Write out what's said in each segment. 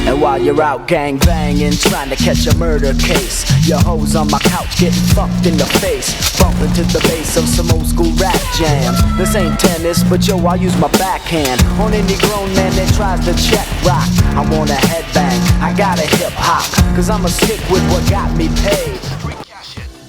And while you're out gang banging, trying to catch a murder case, your hoes on my couch getting fucked in the face, bumping to the bass of some old school rap jams. This ain't tennis, but yo, I use my backhand on any grown man that tries to check rock. I want a headbang, I gotta hip hop, cause I'ma stick with what got me paid.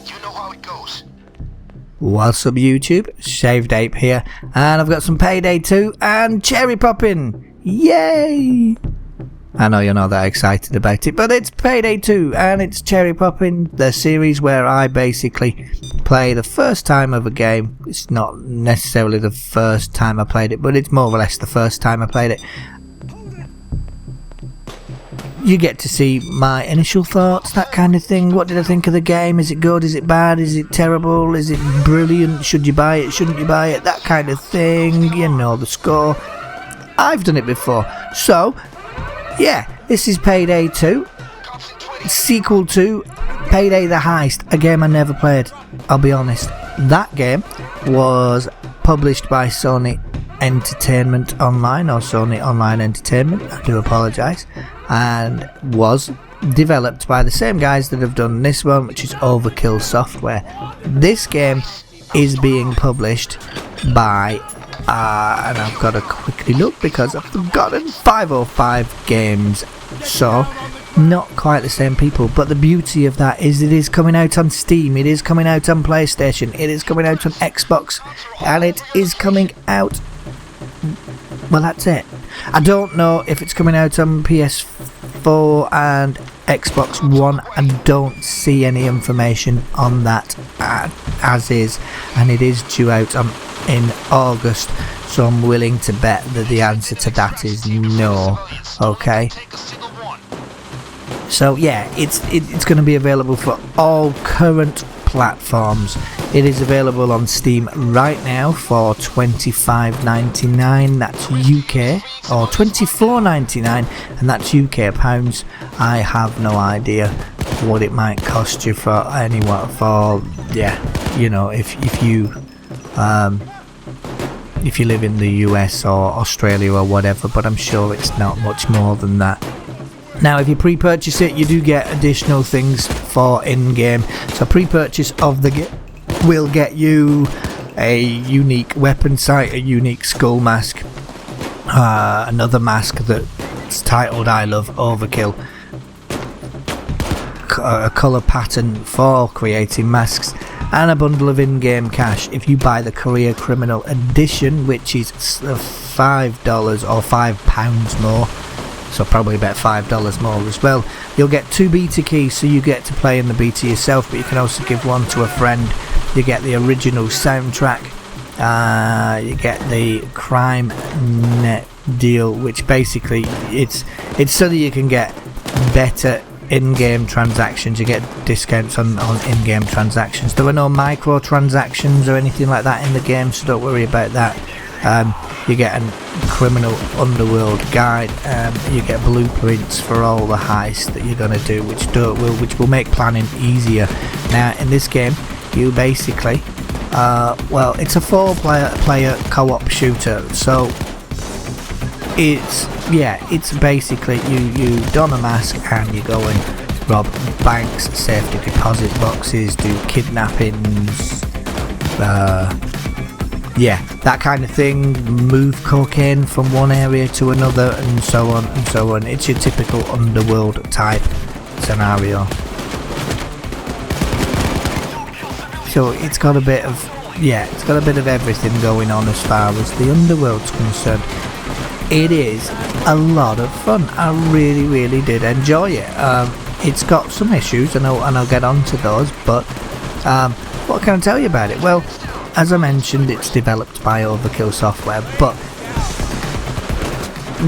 You know how it goes. What's up YouTube, ShavedApe here, and I've got some Payday 2 and Cherry Poppin', yay! I know you're not that excited about it, but it's Payday 2 and it's Cherry Poppin', the series where I basically play the first time of a game. It's not necessarily the first time I played it, but it's more or less the first time I played it. You get to see my initial thoughts, that kind of thing. What did I think of the game? Is it good? Is it bad? Is it terrible? Is it brilliant? Should you buy it? Shouldn't you buy it? That kind of thing. You know the score. I've done it before. So, yeah, this is Payday 2. Sequel to Payday The Heist, a game I never played, I'll be honest. That game was published by Sony Entertainment Online, or Sony Online Entertainment, I do apologise, and was developed by the same guys that have done this one, which is Overkill Software. This game is being published by, and I've got to quickly look because I've forgotten, 505 Games, so not quite the same people, but the beauty of that is it is coming out on Steam, it is coming out on PlayStation, it is coming out on Xbox, and it is coming out, well, that's it. I don't know if it's coming out on PS4 and Xbox One. I don't see any information on that as is, and it is due out in August, so I'm willing to bet that the answer to that is no. Okay, so yeah, it's going to be available for all current platforms. It is available on Steam right now for $25.99, that's UK, or $24.99, and that's UK pounds. I have no idea what it might cost you for anyone, for, yeah, you know, if you live in the US or Australia or whatever, but I'm sure it's not much more than that. Now, if you pre-purchase it, you do get additional things for in-game. So pre-purchase of the game will get you a unique weapon sight, a unique skull mask, another mask that's titled I Love Overkill, a colour pattern for creating masks, and a bundle of in-game cash. If you buy the Career Criminal Edition, which is $5 or £5 more, so probably about $5 more as well, you'll get 2 beta keys, so you get to play in the beta yourself, but you can also give one to a friend. You get the original soundtrack, you get the crime net deal, which basically it's so that you can get better in-game transactions. You get discounts on in-game transactions. There are no microtransactions or anything like that in the game, so don't worry about that. You get a criminal underworld guide, you get blueprints for all the heists that you're going to do, which will make planning easier. Now in this game you basically, well, it's a 4-player co-op shooter, so it's basically you don a mask and you go and rob banks, safety deposit boxes, do kidnappings, yeah, that kind of thing, move cocaine from one area to another, and so on and so on. It's your typical underworld type scenario. So it's got a bit of, yeah, it's got a bit of everything going on as far as the underworld's concerned. It is a lot of fun. I really did enjoy it. It's got some issues, and I'll get on to those, but what can I tell you about it? Well, as I mentioned, it's developed by Overkill Software, but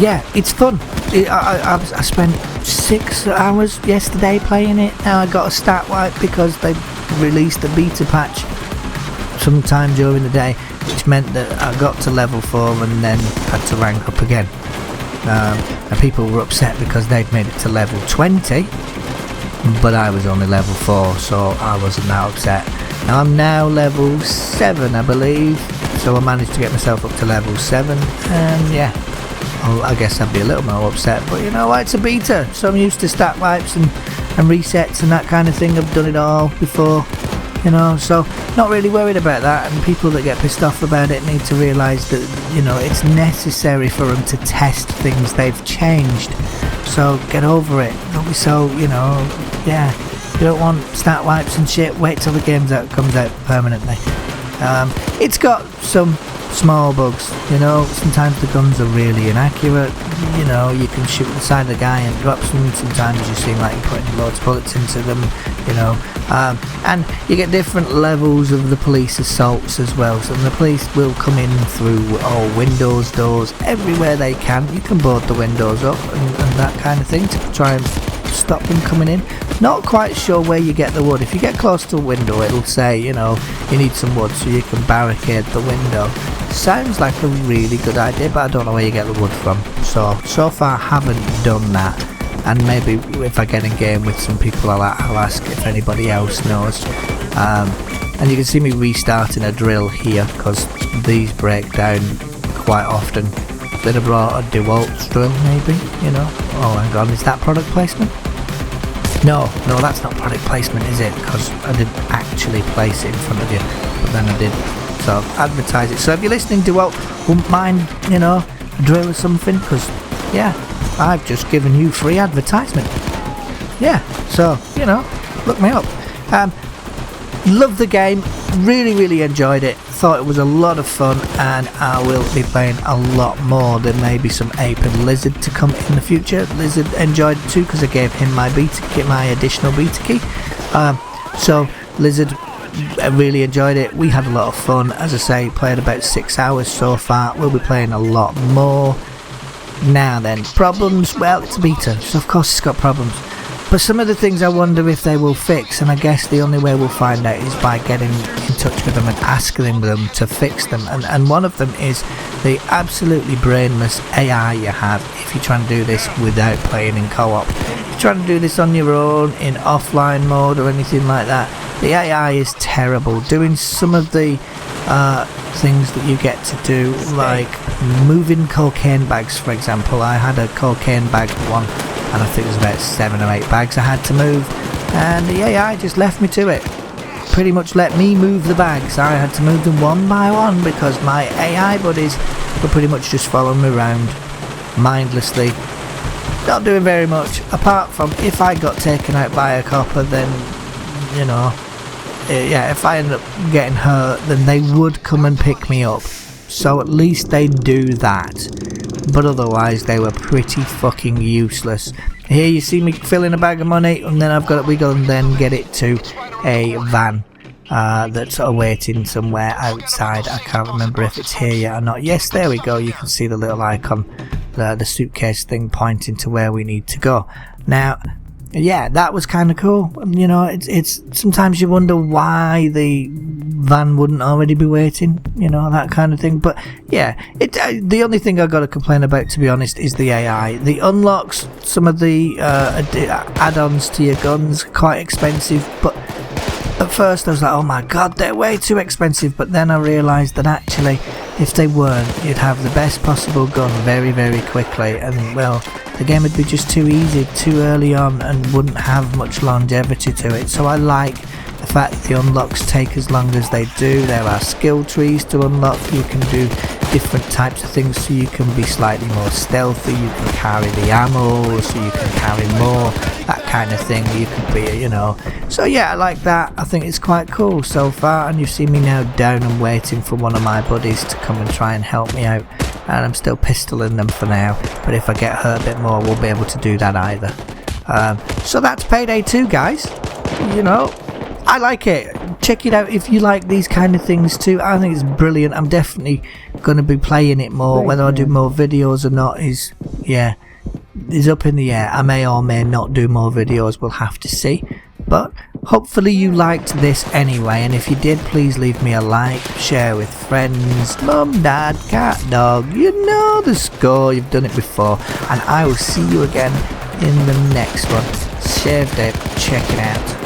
yeah, it's fun. I spent 6 hours yesterday playing it. Now I got a stat wipe because they released a beta patch sometime during the day, which meant that I got to level 4 and then had to rank up again. And people were upset because they'd made it to level 20, but I was only level 4, so I wasn't that upset. Now I'm now level 7, I believe, so I managed to get myself up to level 7, and yeah, well, I guess I'd be a little more upset, but you know what, it's a beta, so I'm used to stat wipes and resets and that kind of thing. I've done it all before, you know, so not really worried about that. And people that get pissed off about it need to realise that, you know, it's necessary for them to test things they've changed, so get over it. Don't be so, you know, yeah, you don't want stat wipes and shit. Wait till the game comes out permanently. It's got some small bugs, you know, sometimes the guns are really inaccurate, you know, you can shoot the side of the guy and drops them, sometimes you seem like you're putting loads of bullets into them, you know, and you get different levels of the police assaults as well, so the police will come in through all windows, doors, everywhere they can. You can board the windows up and that kind of thing to try and stop them coming in. Not quite sure where you get the wood. If you get close to a window, it'll say, you know, you need some wood so you can barricade the window. Sounds like a really good idea, but I don't know where you get the wood from. So far I haven't done that, and maybe if I get in game with some people I'll ask if anybody else knows. And you can see me restarting a drill here because these break down quite often. They'd have brought a DeWalt drill maybe, you know. Oh hang on, is that product placement? No, that's not product placement, is it? Because I didn't actually place it in front of you, but then I did. So advertise it. So if you're listening, DeWalt, wouldn't mind, you know, a drill or something, because yeah, I've just given you free advertisement. Yeah, so you know, look me up. Love the game, really enjoyed it. Thought it was a lot of fun, and I will be playing a lot more. There may be some Ape and Lizard to come in the future. Lizard enjoyed it too because I gave him my beta key, my additional beta key. So Lizard really enjoyed it. We had a lot of fun. As I say, played about 6 hours so far. We'll be playing a lot more. Now then, problems. Well, it's a beta, so of course it's got problems. But some of the things I wonder if they will fix, and I guess the only way we'll find out is by getting in touch with them and asking them to fix them. And one of them is the absolutely brainless AI you have if you're trying to do this without playing in co-op. If you're trying to do this on your own, in offline mode or anything like that, the AI is terrible. Doing some of the things that you get to do, like moving cocaine bags, for example. I had a cocaine bag one, and I think it was about 7 or 8 bags I had to move, and the AI just left me to it. Pretty much let me move the bags. I had to move them one by one because my AI buddies were pretty much just following me around mindlessly, not doing very much, apart from if I got taken out by a copper, then, you know, yeah, if I end up getting hurt, then they would come and pick me up. So at least they do that. But otherwise they were pretty fucking useless. Here you see me filling a bag of money, and then we go and then get it to a van that's awaiting somewhere outside. I can't remember if it's here yet or not. Yes, there we go. You can see the little icon, the suitcase thing pointing to where we need to go. Now, yeah, that was kind of cool. You know, it's sometimes you wonder why the van wouldn't already be waiting, you know, that kind of thing. But yeah, the only thing I've got to complain about, to be honest, is the AI. The unlocks, some of the add-ons to your guns, quite expensive. But at first I was like, oh my god, they're way too expensive. But then I realised that actually, if they weren't, you'd have the best possible gun very quickly, and well, the game would be just too easy, too early on, and wouldn't have much longevity to it. So I like the fact that the unlocks take as long as they do. There are skill trees to unlock. You can do different types of things, so you can be slightly more stealthy, you can carry the ammo, so you can carry more, that kind of thing. You can be, you know, so yeah, I like that. I think it's quite cool so far, and you see me now down and waiting for one of my buddies to come and try and help me out, and I'm still pistoling them for now, but if I get hurt a bit more, we'll be able to do that either. So that's Payday 2, guys. You know, I like it. Check it out if you like these kind of things too. I think it's brilliant. I'm definitely going to be playing it more. Whether I do more videos or not is up in the air. I may or may not do more videos. We'll have to see. But hopefully you liked this anyway, and if you did, please leave me a like, share with friends, mum, dad, cat, dog. You know the score. You've done it before, and I will see you again in the next one. ShavedApe, check it out.